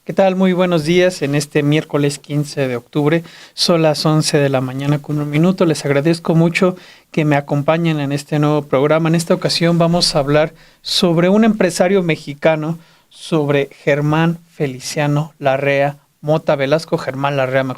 ¿Qué tal? Muy buenos días en este miércoles 15 de octubre. Son las 11 de la mañana con un minuto. Les agradezco mucho que me acompañen en este nuevo programa. En esta ocasión vamos a hablar sobre un empresario mexicano, sobre Germán Feliciano Larrea Mota Velasco, Germán Larrea,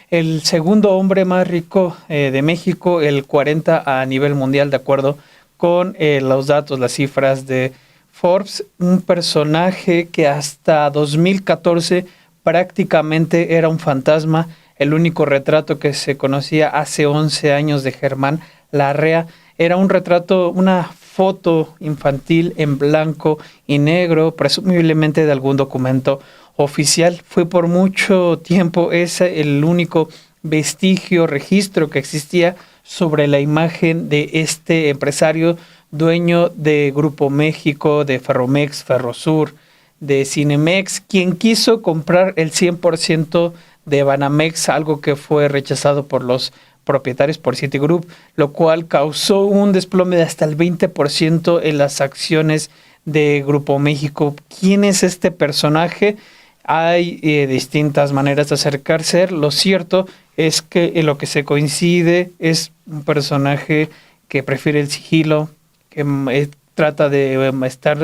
el segundo hombre más rico de México, el 40 a nivel mundial, de acuerdo con los datos, las cifras de Forbes, un personaje que hasta 2014 prácticamente era un fantasma. El único retrato que se conocía hace 11 años de Germán Larrea era un retrato, una foto infantil en blanco y negro, presumiblemente de algún documento oficial. Fue por mucho tiempo ese el único vestigio, registro que existía sobre la imagen de este empresario dueño de Grupo México, de Ferromex, Ferrosur, de Cinemex, quien quiso comprar el 100% de Banamex, algo que fue rechazado por los propietarios por Citigroup, lo cual causó un desplome de hasta el 20% en las acciones de Grupo México. ¿Quién es este personaje? Hay distintas maneras de acercarse. Lo cierto es que en lo que se coincide es un personaje que prefiere el sigilo, que trata de estar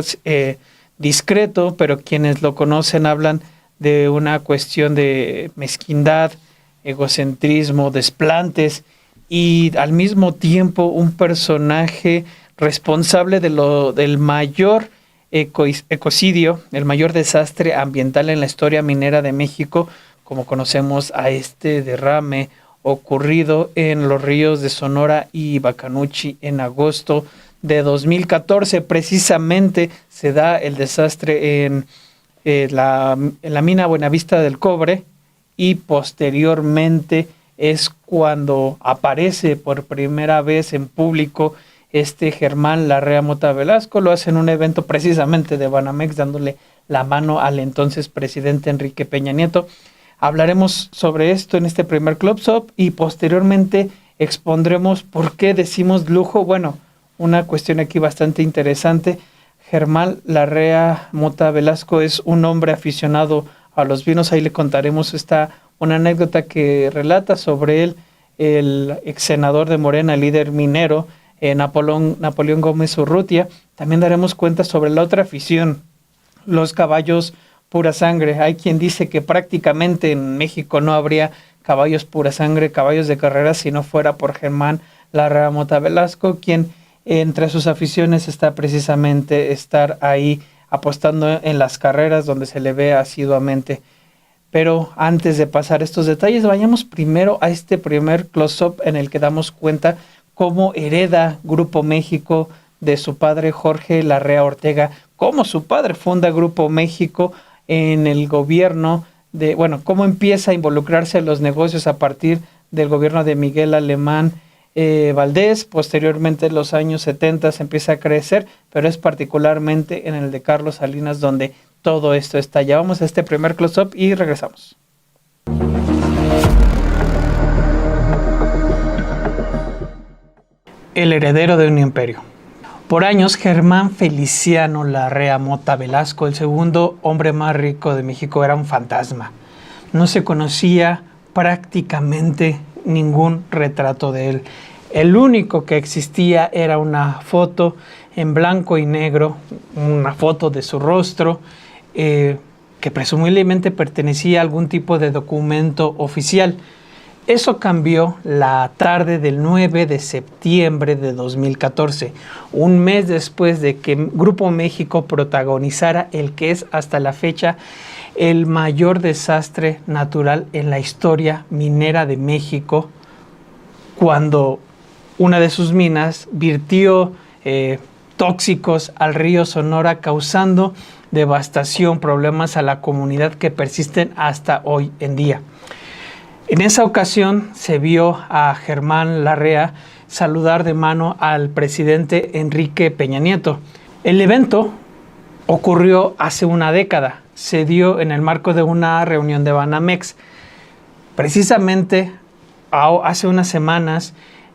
discreto, pero quienes lo conocen hablan de una cuestión de mezquindad, egocentrismo, desplantes y al mismo tiempo un personaje responsable del mayor ecocidio, el mayor desastre ambiental en la historia minera de México, como conocemos a este derrame ocurrido en los ríos de Sonora y Bacanuchi en agosto de 2014. Precisamente se da el desastre en la mina Buenavista del Cobre y posteriormente es cuando aparece por primera vez en público este Germán Larrea Mota Velasco. Lo hace en un evento precisamente de Banamex, dándole la mano al entonces presidente Enrique Peña Nieto. Hablaremos sobre esto en este primer Club Shop y posteriormente expondremos por qué decimos lujo. Bueno, una cuestión aquí bastante interesante. Germán Larrea Mota Velasco es un hombre aficionado a los vinos. Ahí le contaremos una anécdota que relata sobre él, el ex senador de Morena, líder minero, Napoleón Gómez Urrutia. También daremos cuenta sobre la otra afición, los caballos pura sangre. Hay quien dice que prácticamente en México no habría caballos pura sangre, caballos de carrera, si no fuera por Germán Larrea Mota Velasco, quien entre sus aficiones está precisamente estar ahí apostando en las carreras donde se le ve asiduamente. Pero antes de pasar estos detalles, vayamos primero a este primer close-up en el que damos cuenta cómo hereda Grupo México de su padre Jorge Larrea Ortega, cómo su padre funda Grupo México en el gobierno cómo empieza a involucrarse en los negocios a partir del gobierno de Miguel Alemán Valdés. Posteriormente en los años 70 se empieza a crecer, pero es particularmente en el de Carlos Salinas donde todo esto estalla. Vamos a este primer close-up y regresamos. El heredero de un imperio. Por años, Germán Feliciano Larrea Mota Velasco, el segundo hombre más rico de México, era un fantasma. No se conocía prácticamente ningún retrato de él. El único que existía era una foto en blanco y negro, una foto de su rostro, que presumiblemente pertenecía a algún tipo de documento oficial. Eso cambió la tarde del 9 de septiembre de 2014, un mes después de que Grupo México protagonizara el que es hasta la fecha el mayor desastre natural en la historia minera de México, cuando una de sus minas virtió tóxicos al río Sonora, causando devastación, problemas a la comunidad que persisten hasta hoy en día. En esa ocasión se vio a Germán Larrea saludar de mano al presidente Enrique Peña Nieto. El evento ocurrió hace una década, se dio en el marco de una reunión de Banamex. Precisamente hace unas semanas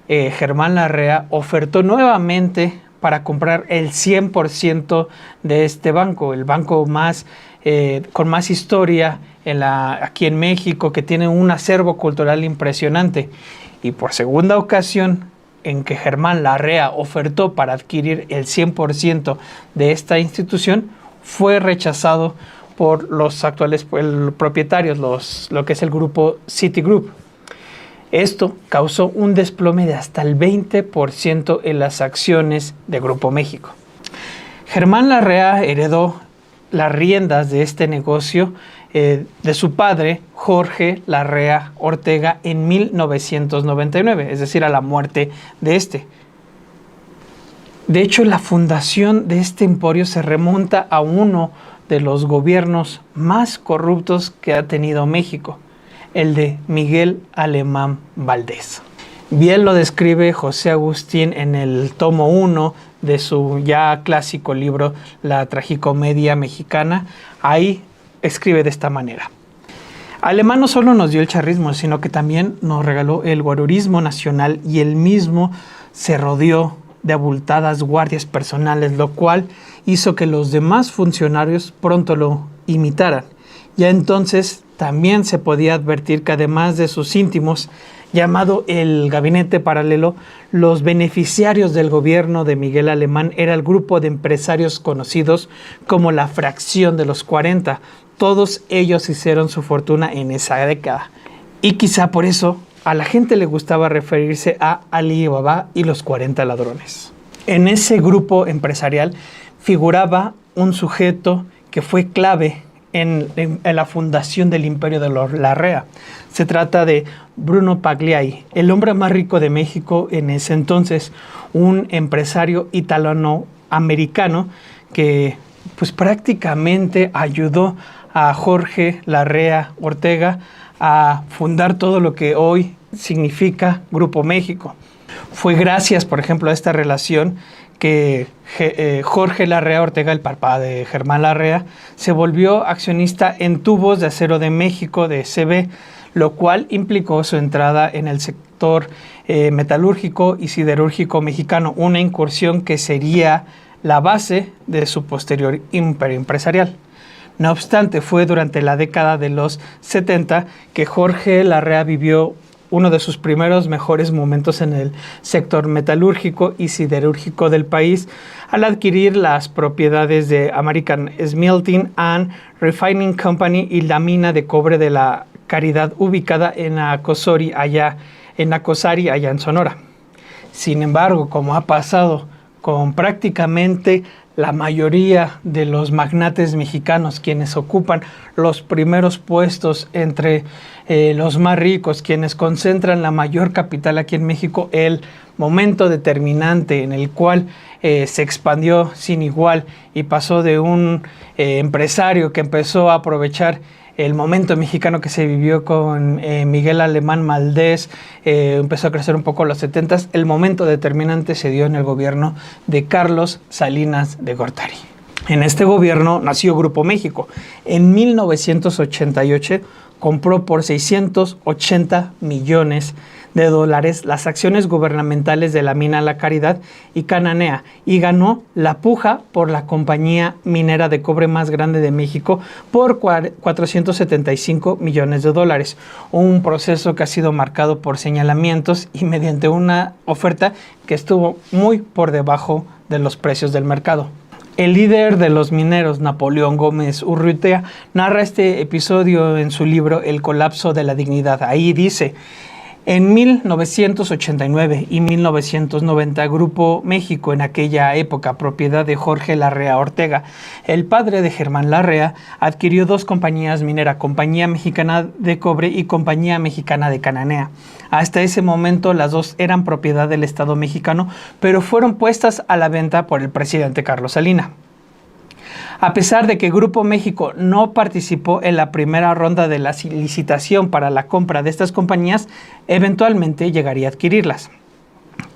Germán Larrea ofertó nuevamente para comprar el 100% de este banco, el banco más con más historia aquí en México, que tiene un acervo cultural impresionante. Y por segunda ocasión, en que Germán Larrea ofertó para adquirir el 100% de esta institución, fue rechazado por los actuales propietarios, lo que es el grupo Citigroup. Esto causó un desplome de hasta el 20% en las acciones de Grupo México. Germán Larrea heredó las riendas de este negocio de su padre, Jorge Larrea Ortega, en 1999, es decir, a la muerte de este. De hecho, la fundación de este emporio se remonta a uno de los gobiernos más corruptos que ha tenido México, el de Miguel Alemán Valdés. Bien lo describe José Agustín en el tomo 1 de su ya clásico libro La Tragicomedia Mexicana. Ahí escribe de esta manera: Alemán no solo nos dio el charrismo, sino que también nos regaló el guarurismo nacional, y él mismo se rodeó de abultadas guardias personales, lo cual hizo que los demás funcionarios pronto lo imitaran. Ya entonces también se podía advertir que además de sus íntimos, llamado el Gabinete Paralelo, los beneficiarios del gobierno de Miguel Alemán era el grupo de empresarios conocidos como la Fracción de los 40. Todos ellos hicieron su fortuna en esa década. Y quizá por eso a la gente le gustaba referirse a Ali Baba y los 40 ladrones. En ese grupo empresarial figuraba un sujeto que fue clave en la fundación del imperio de los Larrea. Se trata de Bruno Pagliai, el hombre más rico de México en ese entonces, un empresario italoamericano que pues prácticamente ayudó a Jorge Larrea Ortega a fundar todo lo que hoy significa Grupo México. Fue gracias, por ejemplo, a esta relación que Jorge Larrea Ortega, el papá de Germán Larrea, se volvió accionista en Tubos de Acero de México, de CB, lo cual implicó su entrada en el sector metalúrgico y siderúrgico mexicano, una incursión que sería la base de su posterior imperio empresarial. No obstante, fue durante la década de los 70 que Jorge Larrea vivió uno de sus primeros mejores momentos en el sector metalúrgico y siderúrgico del país, al adquirir las propiedades de American Smelting and Refining Company y la mina de cobre de la Caridad, ubicada en Nacosari, allá en Sonora. Sin embargo, como ha pasado con prácticamente la mayoría de los magnates mexicanos, quienes ocupan los primeros puestos entre los más ricos, quienes concentran la mayor capital aquí en México, el momento determinante en el cual se expandió sin igual y pasó de un empresario que empezó a aprovechar el momento mexicano que se vivió con Miguel Alemán Valdés, empezó a crecer un poco en los 70s. El momento determinante se dio en el gobierno de Carlos Salinas de Gortari. En este gobierno nació Grupo México. En 1988 compró por $680 millones las acciones gubernamentales de la mina La Caridad y Cananea, y ganó la puja por la compañía minera de cobre más grande de México por $475 millones. Un proceso que ha sido marcado por señalamientos y mediante una oferta que estuvo muy por debajo de los precios del mercado. El líder de los mineros, Napoleón Gómez Urrutia, narra este episodio en su libro El colapso de la dignidad. Ahí dice: en 1989 y 1990, Grupo México, en aquella época propiedad de Jorge Larrea Ortega, el padre de Germán Larrea, adquirió dos compañías mineras, Compañía Mexicana de Cobre y Compañía Mexicana de Cananea. Hasta ese momento las dos eran propiedad del Estado mexicano, pero fueron puestas a la venta por el presidente Carlos Salinas. A pesar de que Grupo México no participó en la primera ronda de la licitación para la compra de estas compañías, eventualmente llegaría a adquirirlas.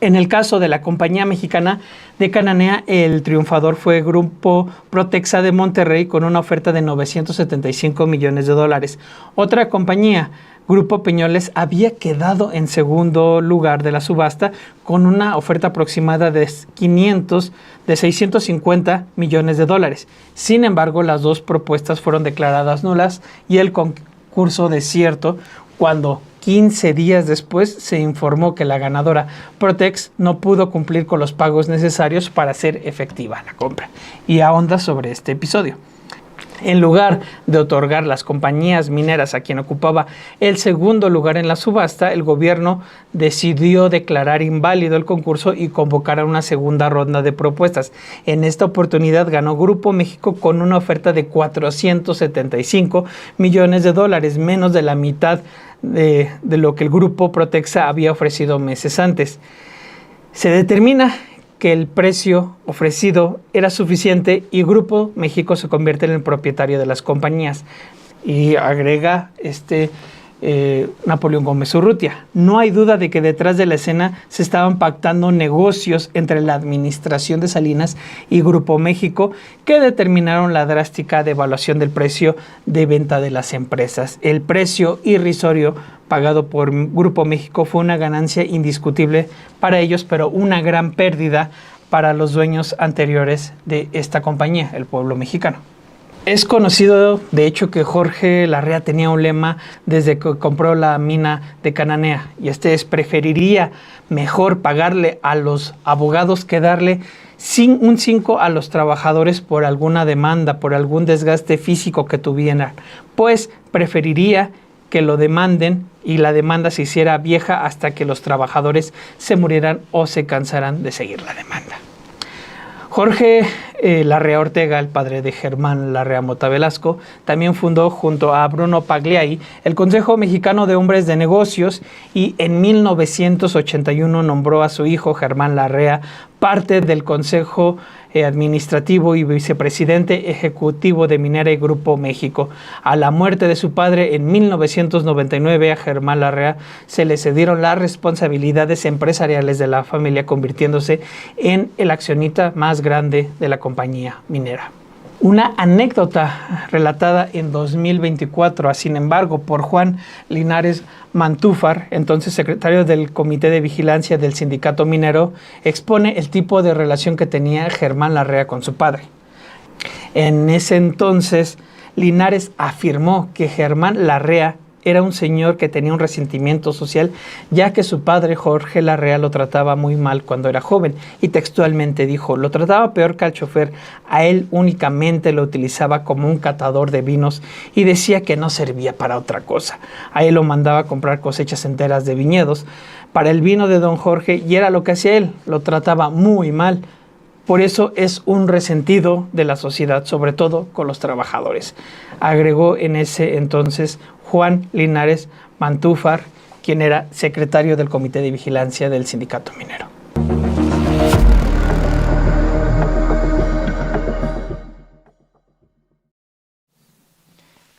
En el caso de la compañía mexicana de Cananea, el triunfador fue Grupo Protexa de Monterrey con una oferta de 975 millones de dólares. Otra compañía, Grupo Peñoles, había quedado en segundo lugar de la subasta con una oferta aproximada de 650 millones de dólares. Sin embargo, las dos propuestas fueron declaradas nulas y el concurso desierto cuando 15 días después se informó que la ganadora Protex no pudo cumplir con los pagos necesarios para hacer efectiva la compra. Y ahonda sobre este episodio. En lugar de otorgar las compañías mineras a quien ocupaba el segundo lugar en la subasta, el gobierno decidió declarar inválido el concurso y convocar a una segunda ronda de propuestas. En esta oportunidad ganó Grupo México con una oferta de 475 millones de dólares, menos de la mitad de lo que el Grupo Protexa había ofrecido meses antes. Se determina que el precio ofrecido era suficiente y Grupo México se convierte en el propietario de las compañías. Y agrega Napoleón Gómez Urrutia: no hay duda de que detrás de la escena se estaban pactando negocios entre la administración de Salinas y Grupo México que determinaron la drástica devaluación del precio de venta de las empresas. El precio irrisorio pagado por Grupo México fue una ganancia indiscutible para ellos, pero una gran pérdida para los dueños anteriores de esta compañía, el pueblo mexicano. Es conocido, de hecho, que Jorge Larrea tenía un lema desde que compró la mina de Cananea, y preferiría mejor pagarle a los abogados que darle un 5 a los trabajadores por alguna demanda, por algún desgaste físico que tuvieran, pues preferiría que lo demanden y la demanda se hiciera vieja hasta que los trabajadores se murieran o se cansaran de seguir la demanda. Jorge Larrea Ortega, el padre de Germán Larrea Mota Velasco, también fundó junto a Bruno Pagliai el Consejo Mexicano de Hombres de Negocios y en 1981 nombró a su hijo Germán Larrea parte del Consejo Administrativo y vicepresidente ejecutivo de Minera y Grupo México. A la muerte de su padre en 1999, a Germán Larrea se le cedieron las responsabilidades empresariales de la familia, convirtiéndose en el accionista más grande de la compañía minera. Una anécdota relatada en 2024, sin embargo, por Juan Linares Mantúfar, entonces secretario del Comité de Vigilancia del Sindicato Minero, expone el tipo de relación que tenía Germán Larrea con su padre. En ese entonces, Linares afirmó que Germán Larrea era un señor que tenía un resentimiento social, ya que su padre, Jorge Larrea, lo trataba muy mal cuando era joven. Y textualmente dijo: lo trataba peor que al chofer, a él únicamente lo utilizaba como un catador de vinos y decía que no servía para otra cosa. A él lo mandaba a comprar cosechas enteras de viñedos para el vino de don Jorge y era lo que hacía él, lo trataba muy mal. Por eso es un resentido de la sociedad, sobre todo con los trabajadores, agregó en ese entonces Juan Linares Mantúfar, quien era secretario del Comité de Vigilancia del Sindicato Minero.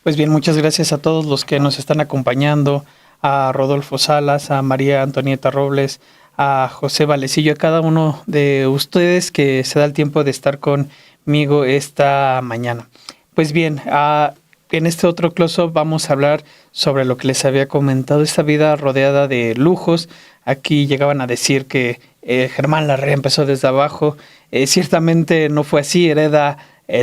Pues bien, muchas gracias a todos los que nos están acompañando, a Rodolfo Salas, a María Antonieta Robles, a José Valecillo, a cada uno de ustedes que se da el tiempo de estar conmigo esta mañana. Pues bien, en este otro close-up vamos a hablar sobre lo que les había comentado, esta vida rodeada de lujos. Aquí llegaban a decir que Germán Larrea empezó desde abajo. Ciertamente no fue así, hereda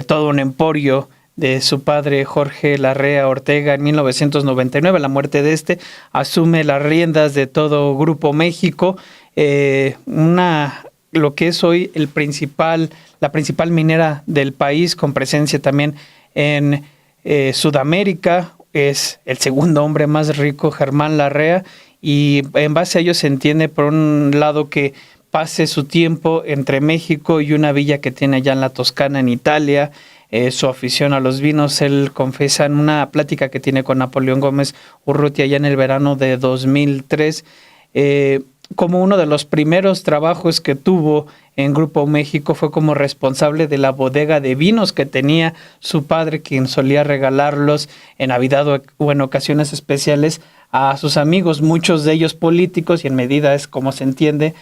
todo un emporio de su padre Jorge Larrea Ortega en 1999. A la muerte de asume las riendas de todo Grupo México, lo que es hoy la principal minera del país, con presencia también en Sudamérica. Es el segundo hombre más rico, Germán Larrea, y en base a ello se entiende, por un lado, que pase su tiempo entre México y una villa que tiene allá en la Toscana, en Italia. Su afición a los vinos, él confiesa en una plática que tiene con Napoleón Gómez Urrutia ya en el verano de 2003, como uno de los primeros trabajos que tuvo en Grupo México fue como responsable de la bodega de vinos que tenía su padre, quien solía regalarlos en Navidad o en ocasiones especiales a sus amigos, muchos de ellos políticos, y en medida es como se entiende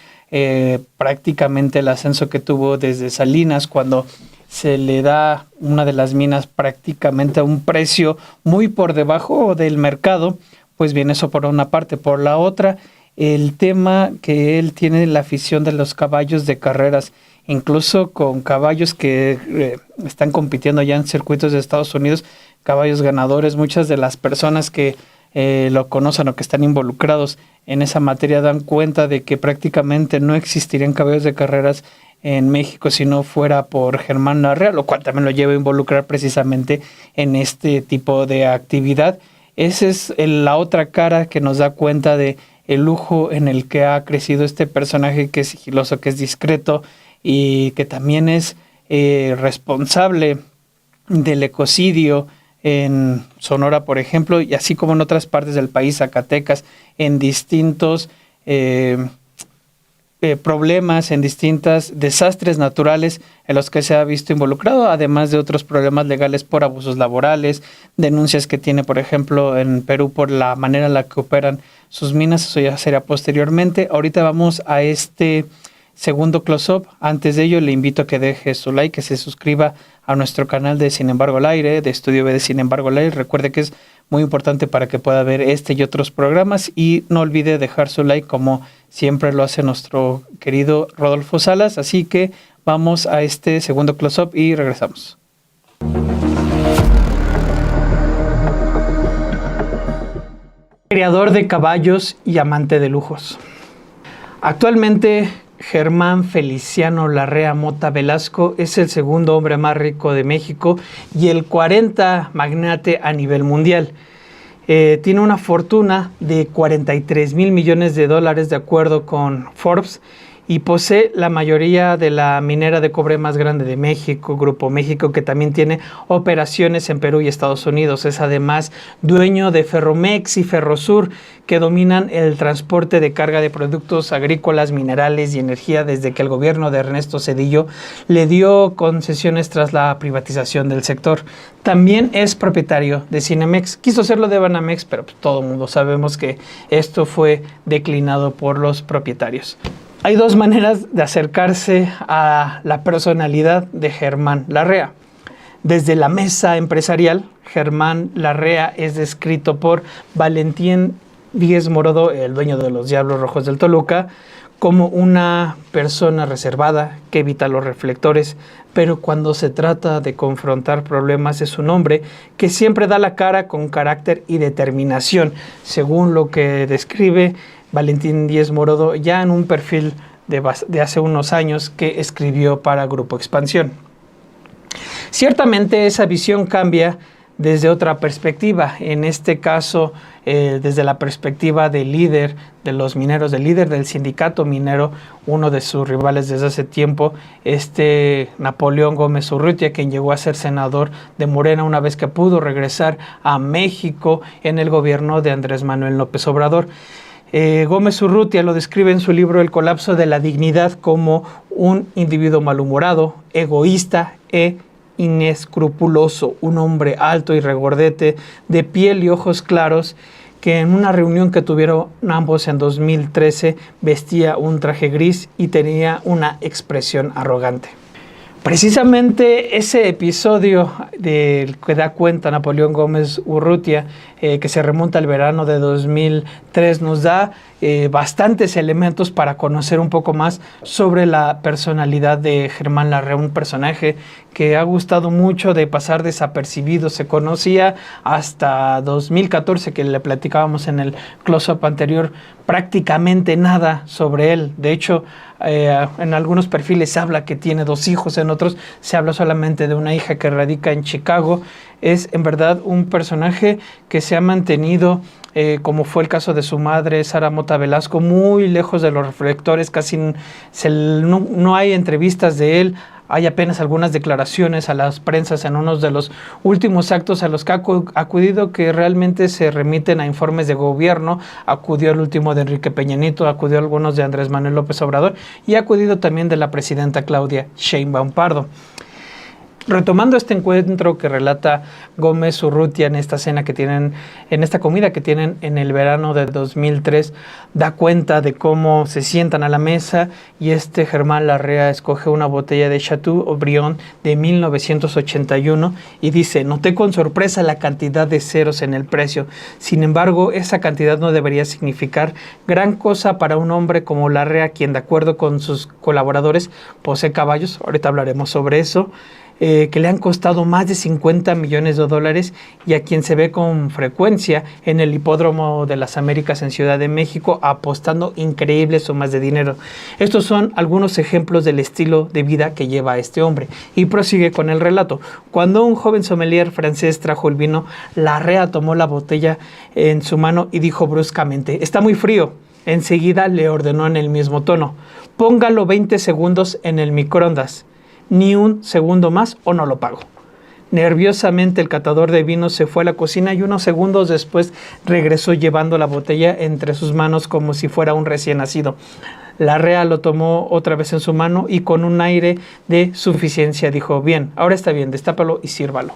prácticamente el ascenso que tuvo desde Salinas, cuando se le da una de las minas prácticamente a un precio muy por debajo del mercado. Pues bien, eso por una parte. Por la otra, el tema que él tiene, la afición de los caballos de carreras, incluso con caballos que están compitiendo ya en circuitos de Estados Unidos, caballos ganadores. Muchas de las personas que lo conocen o que están involucrados en esa materia dan cuenta de que prácticamente no existirían caballos de carreras en México si no fuera por Germán Larrea, lo cual también lo lleva a involucrar precisamente en este tipo de actividad. Esa es la otra cara que nos da cuenta de el lujo en el que ha crecido este personaje, que es sigiloso, que es discreto y que también es responsable del ecocidio en Sonora, por ejemplo, y así como en otras partes del país, Zacatecas, en distintos problemas, en distintos desastres naturales en los que se ha visto involucrado, además de otros problemas legales por abusos laborales, denuncias que tiene, por ejemplo, en Perú por la manera en la que operan sus minas. Eso ya será posteriormente. Ahorita vamos a este segundo close-up. Antes de ello, le invito a que deje su like, que se suscriba a nuestro canal de Sin Embargo al Aire, de Estudio B de Sin Embargo al Aire. Recuerde que es muy importante para que pueda ver este y otros programas, y no olvide dejar su like como siempre lo hace nuestro querido Rodolfo Salas. Así que vamos a este segundo close-up y regresamos. Criador de caballos y amante de lujos. Actualmente, Germán Feliciano Larrea Mota Velasco es el segundo hombre más rico de México y el 40 magnate a nivel mundial. Tiene una fortuna de 43 mil millones de dólares de acuerdo con Forbes, y posee la mayoría de la minera de cobre más grande de México, Grupo México, que también tiene operaciones en Perú y Estados Unidos. Es además dueño de Ferromex y Ferrosur, que dominan el transporte de carga de productos agrícolas, minerales y energía desde que el gobierno de Ernesto Zedillo le dio concesiones tras la privatización del sector. También es propietario de Cinemex. Quiso hacerlo de Banamex, pero pues todo el mundo sabemos que esto fue declinado por los propietarios. Hay dos maneras de acercarse a la personalidad de Germán Larrea. Desde la mesa empresarial, Germán Larrea es descrito por Valentín Díez Morodo, el dueño de los Diablos Rojos del Toluca, como una persona reservada que evita los reflectores, pero cuando se trata de confrontar problemas es un hombre que siempre da la cara con carácter y determinación, según lo que describe Valentín Díez Morodo ya en un perfil de hace unos años que escribió para Grupo Expansión. Ciertamente esa visión cambia desde otra perspectiva, en este caso desde la perspectiva del líder de los mineros, del líder del sindicato minero, uno de sus rivales desde hace tiempo, Napoleón Gómez Urrutia, quien llegó a ser senador de Morena una vez que pudo regresar a México en el gobierno de Andrés Manuel López Obrador. Gómez Urrutia lo describe en su libro El colapso de la dignidad como un individuo malhumorado, egoísta e inescrupuloso, un hombre alto y regordete, de piel y ojos claros, que en una reunión que tuvieron ambos en 2013 vestía un traje gris y tenía una expresión arrogante. Precisamente ese episodio del que da cuenta Napoleón Gómez Urrutia, que se remonta al verano de 2003, nos da bastantes elementos para conocer un poco más sobre la personalidad de Germán Larrea, un personaje que ha gustado mucho de pasar desapercibido. Se conocía hasta 2014, que le platicábamos en el close-up anterior, prácticamente nada sobre él. De hecho, en algunos perfiles se habla que tiene 2 hijos, en otros se habla solamente de una hija que radica en Chicago. Es en verdad un personaje que se ha mantenido, como fue el caso de su madre, Sara Mota Velasco, muy lejos de los reflectores. Casi no hay entrevistas de él. Hay apenas algunas declaraciones a las prensas en uno de los últimos actos a los que ha acudido, que realmente se remiten a informes de gobierno. Acudió el último de Enrique Peña Nieto, acudió algunos de Andrés Manuel López Obrador y ha acudido también de la presidenta Claudia Sheinbaum Pardo. Retomando este encuentro que relata Gómez Urrutia en esta cena que tienen, en esta comida que tienen en el verano de 2003, da cuenta de cómo se sientan a la mesa y Germán Larrea escoge una botella de Chateaubriand de 1981 y dice: noté con sorpresa la cantidad de ceros en el precio. Sin embargo, esa cantidad no debería significar gran cosa para un hombre como Larrea, quien de acuerdo con sus colaboradores posee caballos, ahorita hablaremos sobre eso, que le han costado más de 50 millones de dólares y a quien se ve con frecuencia en el Hipódromo de las Américas en Ciudad de México apostando increíbles sumas de dinero. Estos son algunos ejemplos del estilo de vida que lleva este hombre. Y prosigue con el relato. Cuando un joven sommelier francés trajo el vino, Larrea tomó la botella en su mano y dijo bruscamente: está muy frío. Enseguida le ordenó en el mismo tono: póngalo 20 segundos en el microondas. Ni un segundo más o no lo pago. Nerviosamente el catador de vino se fue a la cocina y unos segundos después regresó llevando la botella entre sus manos como si fuera un recién nacido. Larrea lo tomó otra vez en su mano y con un aire de suficiencia dijo: bien, ahora está bien, destápalo y sírvalo.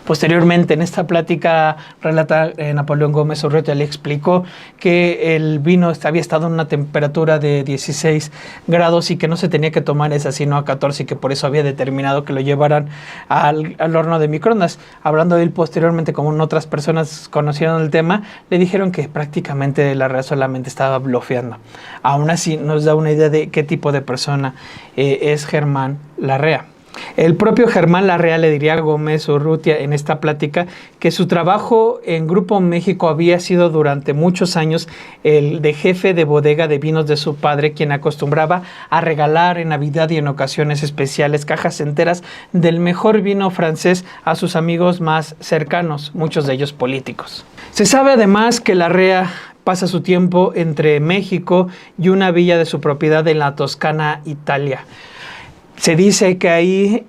Posteriormente, en esta plática, relata Napoleón Gómez Urrutia, le explicó que el vino había estado en una temperatura de 16 grados y que no se tenía que tomar esa sino a 14 y que por eso había determinado que lo llevaran al horno de microondas. Hablando de él posteriormente, como otras personas conocieron el tema, le dijeron que prácticamente Larrea solamente estaba blofeando. Aún así, nos da una idea de qué tipo de persona es Germán Larrea. El propio Germán Larrea le diría a Gómez Urrutia en esta plática que su trabajo en Grupo México había sido durante muchos años el de jefe de bodega de vinos de su padre, quien acostumbraba a regalar en Navidad y en ocasiones especiales cajas enteras del mejor vino francés a sus amigos más cercanos, muchos de ellos políticos. Se sabe además que Larrea pasa su tiempo entre México y una villa de su propiedad en la Toscana, Italia. Se dice que ahí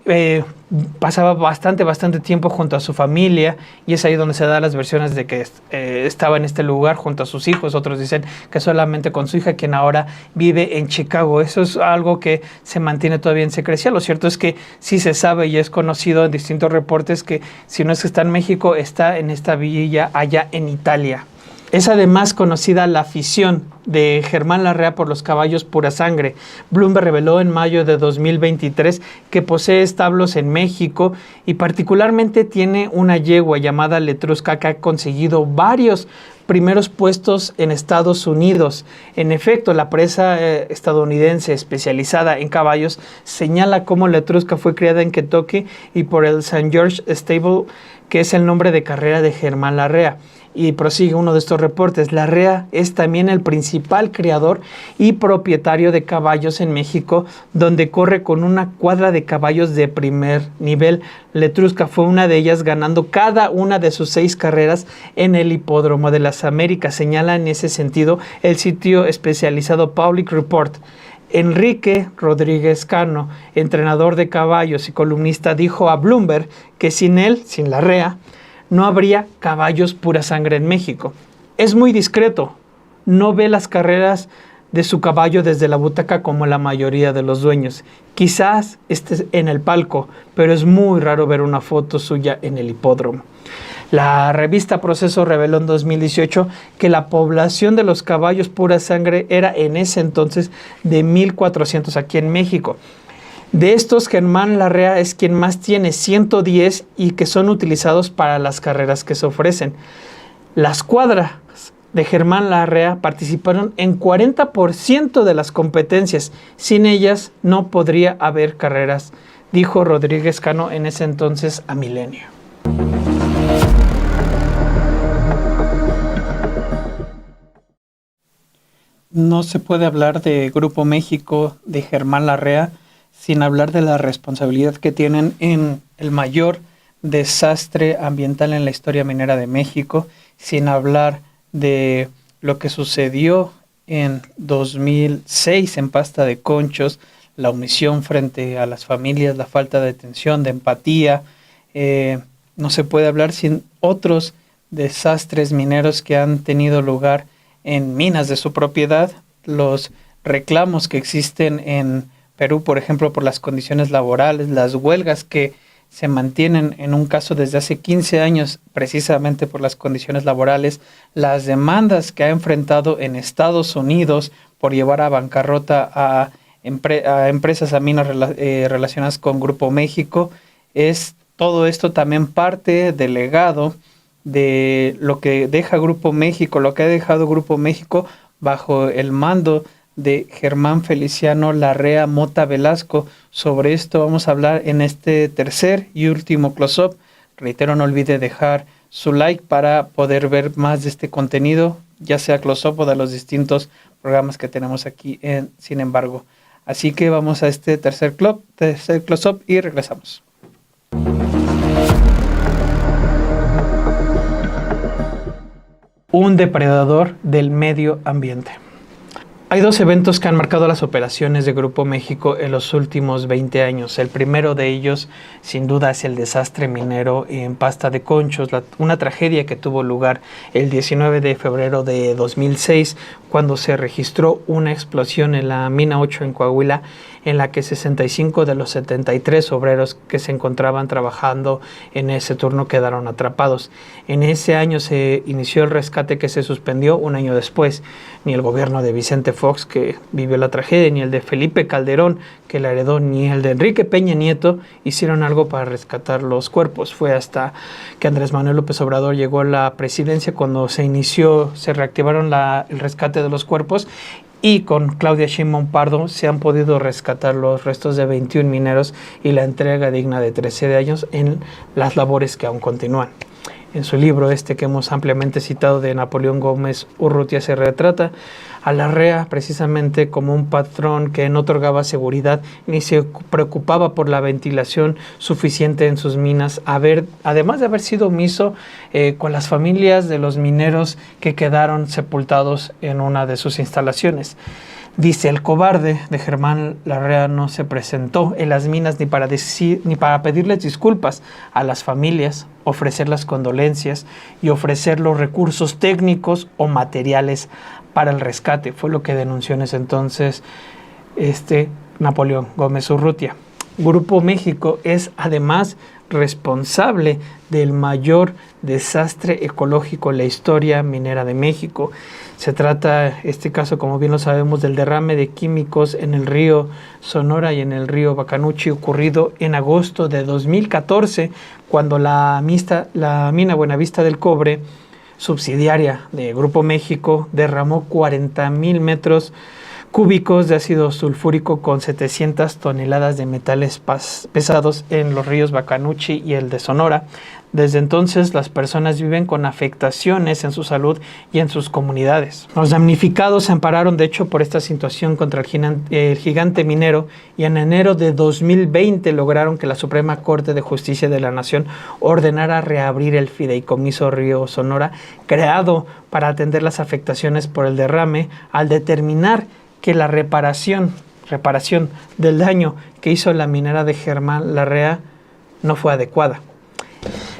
pasaba bastante tiempo junto a su familia y es ahí donde se dan las versiones de que estaba en este lugar junto a sus hijos. Otros dicen que solamente con su hija, quien ahora vive en Chicago. Eso es algo que se mantiene todavía en secrecía. Lo cierto es que sí se sabe y es conocido en distintos reportes que si no es que está en México, está en esta villa allá en Italia. Es además conocida la afición de Germán Larrea por los caballos pura sangre. Bloomberg reveló en mayo de 2023 que posee establos en México y particularmente tiene una yegua llamada Letrusca que ha conseguido varios primeros puestos en Estados Unidos. En efecto, la prensa estadounidense especializada en caballos señala cómo Letrusca fue criada en Kentucky y por el St. George Stable, que es el nombre de carrera de Germán Larrea. Y prosigue uno de estos reportes: Larrea es también el principal criador y propietario de caballos en México, donde corre con una cuadra de caballos de primer nivel. Letrusca fue una de ellas, ganando cada una de sus 6 carreras en el Hipódromo de las Américas, señala en ese sentido el sitio especializado Public Report. Enrique Rodríguez Cano, entrenador de caballos y columnista, dijo a Bloomberg que sin él, sin Larrea, no habría caballos pura sangre en México. Es muy discreto, no ve las carreras de su caballo desde la butaca como la mayoría de los dueños. Quizás esté en el palco, pero es muy raro ver una foto suya en el hipódromo. La revista Proceso reveló en 2018 que la población de los caballos pura sangre era en ese entonces de 1,400 aquí en México. De estos, Germán Larrea es quien más tiene, 110, y que son utilizados para las carreras que se ofrecen. Las cuadras de Germán Larrea participaron en 40% de las competencias. Sin ellas no podría haber carreras, dijo Rodríguez Cano en ese entonces a Milenio. No se puede hablar de Grupo México, de Germán Larrea, sin hablar de la responsabilidad que tienen en el mayor desastre ambiental en la historia minera de México, sin hablar de lo que sucedió en 2006 en Pasta de Conchos, la omisión frente a las familias, la falta de atención, de empatía. No se puede hablar sin otros desastres mineros que han tenido lugar en minas de su propiedad, los reclamos que existen en Perú, por ejemplo, por las condiciones laborales, las huelgas que se mantienen en un caso desde hace 15 años, precisamente por las condiciones laborales, las demandas que ha enfrentado en Estados Unidos por llevar a bancarrota a empresas aminas relacionadas con Grupo México, es todo esto también parte del legado de lo que deja Grupo México, lo que ha dejado Grupo México bajo el mando de Germán Feliciano Larrea Mota Velasco. Sobre esto vamos a hablar en este tercer y último close-up. Reitero, no olvide dejar su like para poder ver más de este contenido, ya sea close-up o de los distintos programas que tenemos aquí en Sin Embargo. Así que vamos a este tercer close-up y regresamos. Un depredador del medio ambiente. Hay dos eventos que han marcado las operaciones de Grupo México en los últimos 20 años. El primero de ellos, sin duda, es el desastre minero en Pasta de Conchos, una tragedia que tuvo lugar el 19 de febrero de 2006, cuando se registró una explosión en la Mina 8 en Coahuila, en la que 65 de los 73 obreros que se encontraban trabajando en ese turno quedaron atrapados. En ese año se inició el rescate, que se suspendió un año después. Ni el gobierno de Vicente Fox, que vivió la tragedia, ni el de Felipe Calderón, que la heredó, ni el de Enrique Peña Nieto hicieron algo para rescatar los cuerpos. Fue hasta que Andrés Manuel López Obrador llegó a la presidencia cuando se reactivaron el rescate de los cuerpos, y con Claudia Sheinbaum Pardo se han podido rescatar los restos de 21 mineros y la entrega digna de 13 años en las labores que aún continúan. En su libro que hemos ampliamente citado, de Napoleón Gómez Urrutia, se retrata a Larrea precisamente como un patrón que no otorgaba seguridad ni se preocupaba por la ventilación suficiente en sus minas, además de haber sido omiso con las familias de los mineros que quedaron sepultados en una de sus instalaciones. Dice: el cobarde de Germán Larrea no se presentó en las minas ni para pedirles disculpas a las familias, ofrecer las condolencias y ofrecer los recursos técnicos o materiales para el rescate. Fue lo que denunció en ese entonces Napoleón Gómez Urrutia. Grupo México es además responsable del mayor desastre ecológico en la historia minera de México. Se trata, caso, como bien lo sabemos, del derrame de químicos en el río Sonora y en el río Bacanuchi, ocurrido en agosto de 2014, cuando la mina Buenavista del Cobre, subsidiaria de Grupo México, derramó 40,000 metros cúbicos de ácido sulfúrico con 700 toneladas de metales pesados en los ríos Bacanuchi y el de Sonora. Desde entonces, las personas viven con afectaciones en su salud y en sus comunidades. Los damnificados se ampararon, de hecho, por esta situación contra el gigante minero, y en enero de 2020 lograron que la Suprema Corte de Justicia de la Nación ordenara reabrir el fideicomiso Río Sonora, creado para atender las afectaciones por el derrame, al determinar que la reparación del daño que hizo la minera de Germán Larrea no fue adecuada.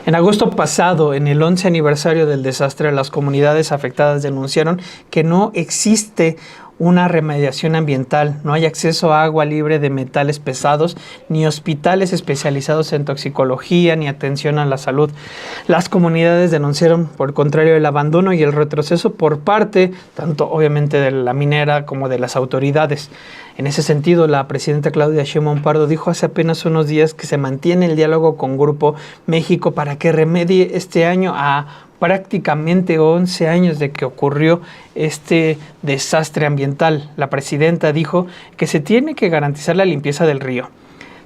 En agosto pasado, en el 11 aniversario del desastre, las comunidades afectadas denunciaron que no existe una remediación ambiental, no hay acceso a agua libre de metales pesados, ni hospitales especializados en toxicología, ni atención a la salud. Las comunidades denunciaron, por el contrario, el abandono y el retroceso por parte, tanto obviamente de la minera como de las autoridades. En ese sentido, la presidenta Claudia Sheinbaum Pardo dijo hace apenas unos días que se mantiene el diálogo con Grupo México para que remedie este año, a prácticamente 11 años de que ocurrió este desastre ambiental. La presidenta dijo que se tiene que garantizar la limpieza del río,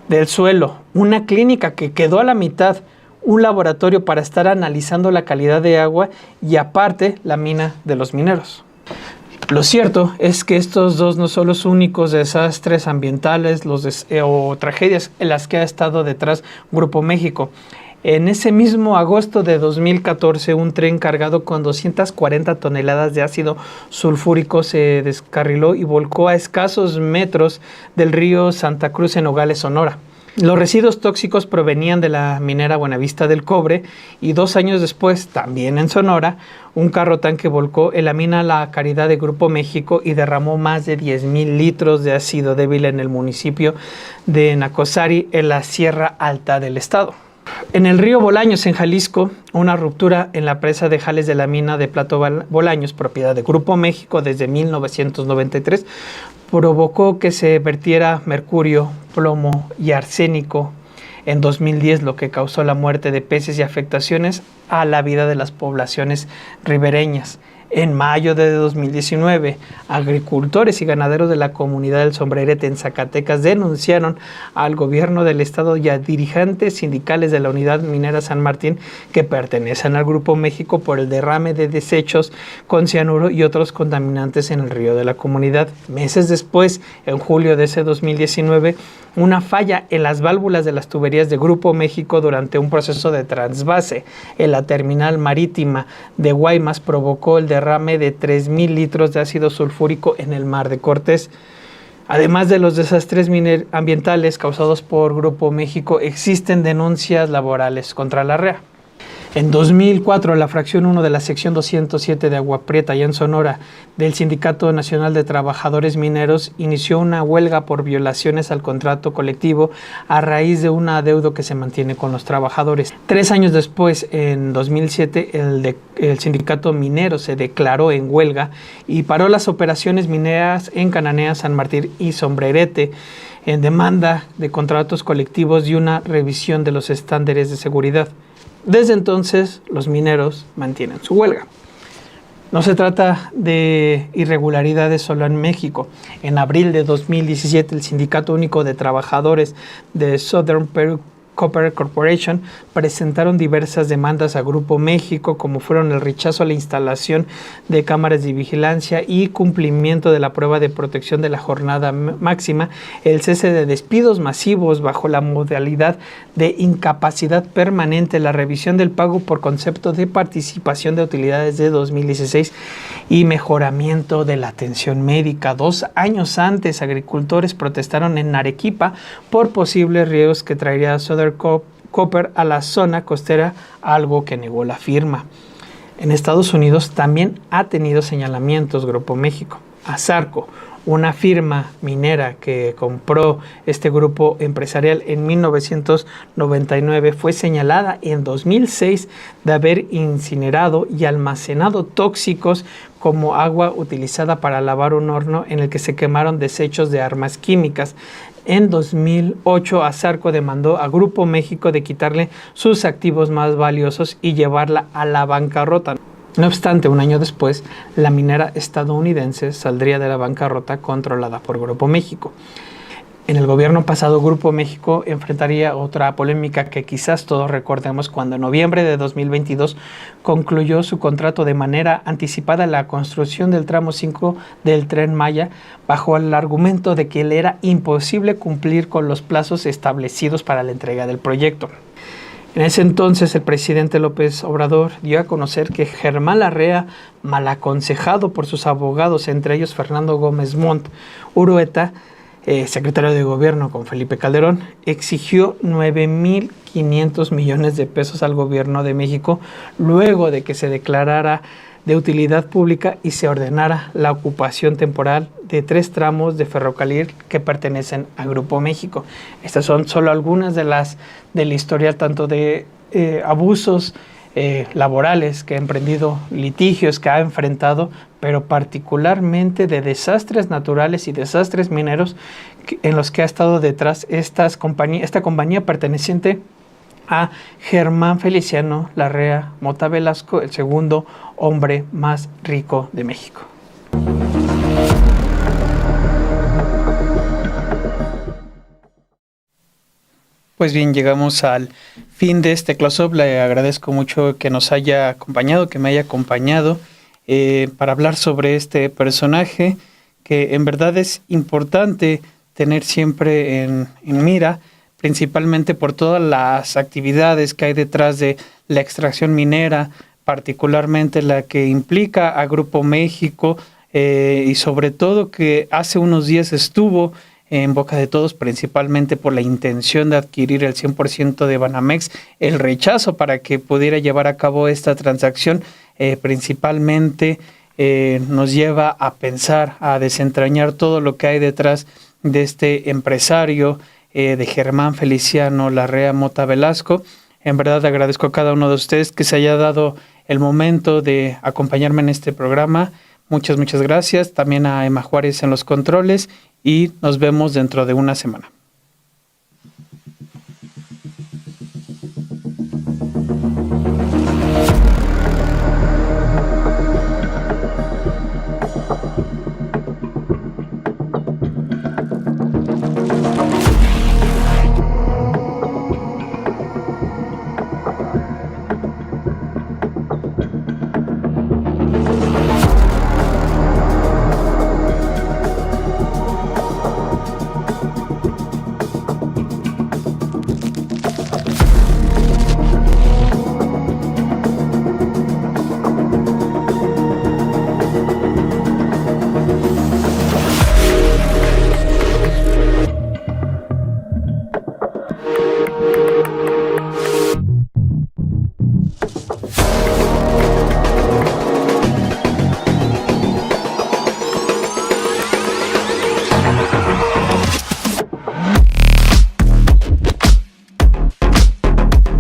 del suelo, una clínica que quedó a la mitad, un laboratorio para estar analizando la calidad de agua y aparte la mina de los mineros. Lo cierto es que estos dos no son los únicos desastres ambientales o tragedias en las que ha estado detrás Grupo México. En ese mismo agosto de 2014, un tren cargado con 240 toneladas de ácido sulfúrico se descarriló y volcó a escasos metros del río Santa Cruz en Nogales, Sonora. Los residuos tóxicos provenían de la minera Buenavista del Cobre y 2 años después, también en Sonora, un carro tanque volcó en la mina La Caridad de Grupo México y derramó más de 10,000 litros de ácido débil en el municipio de Nacozari, en la Sierra Alta del estado. En el río Bolaños, en Jalisco, una ruptura en la presa de Jales de la mina de Plato Bolaños, propiedad de Grupo México desde 1993, provocó que se vertiera mercurio, plomo y arsénico en 2010, lo que causó la muerte de peces y afectaciones a la vida de las poblaciones ribereñas. En mayo de 2019, agricultores y ganaderos de la comunidad del Sombrerete en Zacatecas denunciaron al gobierno del estado y a dirigentes sindicales de la Unidad Minera San Martín, que pertenecen al Grupo México, por el derrame de desechos con cianuro y otros contaminantes en el río de la comunidad. Meses después, en julio de ese 2019, una falla en las válvulas de las tuberías de Grupo México durante un proceso de transvase en la terminal marítima de Guaymas provocó el derrame de 3,000 litros de ácido sulfúrico en el Mar de Cortés. Además de los desastres ambientales causados por Grupo México, existen denuncias laborales contra la REA. En 2004, la fracción 1 de la sección 207 de Agua Prieta, allá en Sonora, del Sindicato Nacional de Trabajadores Mineros, inició una huelga por violaciones al contrato colectivo a raíz de un adeudo que se mantiene con los trabajadores. 3 años después, en 2007, el sindicato minero se declaró en huelga y paró las operaciones mineras en Cananea, San Martín y Sombrerete, en demanda de contratos colectivos y una revisión de los estándares de seguridad. Desde entonces, los mineros mantienen su huelga. No se trata de irregularidades solo en México. En abril de 2017, el Sindicato Único de Trabajadores de Southern Peru Copper Corporation presentaron diversas demandas a Grupo México, como fueron el rechazo a la instalación de cámaras de vigilancia y cumplimiento de la prueba de protección de la jornada máxima, el cese de despidos masivos bajo la modalidad de incapacidad permanente, la revisión del pago por concepto de participación de utilidades de 2016 y mejoramiento de la atención médica. 2 años antes, agricultores protestaron en Arequipa por posibles riesgos que traería Southern Copper a la zona costera, algo que negó la firma. En Estados Unidos también ha tenido señalamientos Grupo México. ASARCO, una firma minera que compró este grupo empresarial en 1999, fue señalada en 2006 de haber incinerado y almacenado tóxicos como agua utilizada para lavar un horno en el que se quemaron desechos de armas químicas. En 2008, ASARCO demandó a Grupo México de quitarle sus activos más valiosos y llevarla a la bancarrota. No obstante, un año después, la minera estadounidense saldría de la bancarrota controlada por Grupo México. En el gobierno pasado, Grupo México enfrentaría otra polémica que quizás todos recordemos, cuando en noviembre de 2022 concluyó su contrato de manera anticipada la construcción del tramo 5 del Tren Maya, bajo el argumento de que le era imposible cumplir con los plazos establecidos para la entrega del proyecto. En ese entonces, el presidente López Obrador dio a conocer que Germán Larrea, mal aconsejado por sus abogados, entre ellos Fernando Gómez Montt Urueta, secretario de Gobierno con Felipe Calderón, exigió 9,500 millones de pesos al gobierno de México luego de que se declarara de utilidad pública y se ordenara la ocupación temporal de 3 tramos de ferrocarril que pertenecen a Grupo México. Estas son solo algunas de la historia, tanto de abusos laborales que ha emprendido, litigios que ha enfrentado, pero particularmente de desastres naturales y desastres mineros en los que ha estado detrás esta compañía perteneciente a Germán Feliciano Larrea Mota Velasco, el segundo hombre más rico de México. Pues bien, llegamos al fin de este close-up. Le agradezco mucho que nos haya acompañado, que me haya acompañado para hablar sobre este personaje que en verdad es importante tener siempre en mira, principalmente por todas las actividades que hay detrás de la extracción minera, particularmente la que implica a Grupo México, y sobre todo que hace unos días estuvo en boca de todos, principalmente por la intención de adquirir el 100% de Banamex, el rechazo para que pudiera llevar a cabo esta transacción, principalmente nos lleva a pensar, a desentrañar todo lo que hay detrás de este empresario, de Germán Feliciano Larrea Mota Velasco. En verdad agradezco a cada uno de ustedes que se haya dado el momento de acompañarme en este programa. Muchas gracias. También a Emma Juárez en los controles y nos vemos dentro de una semana.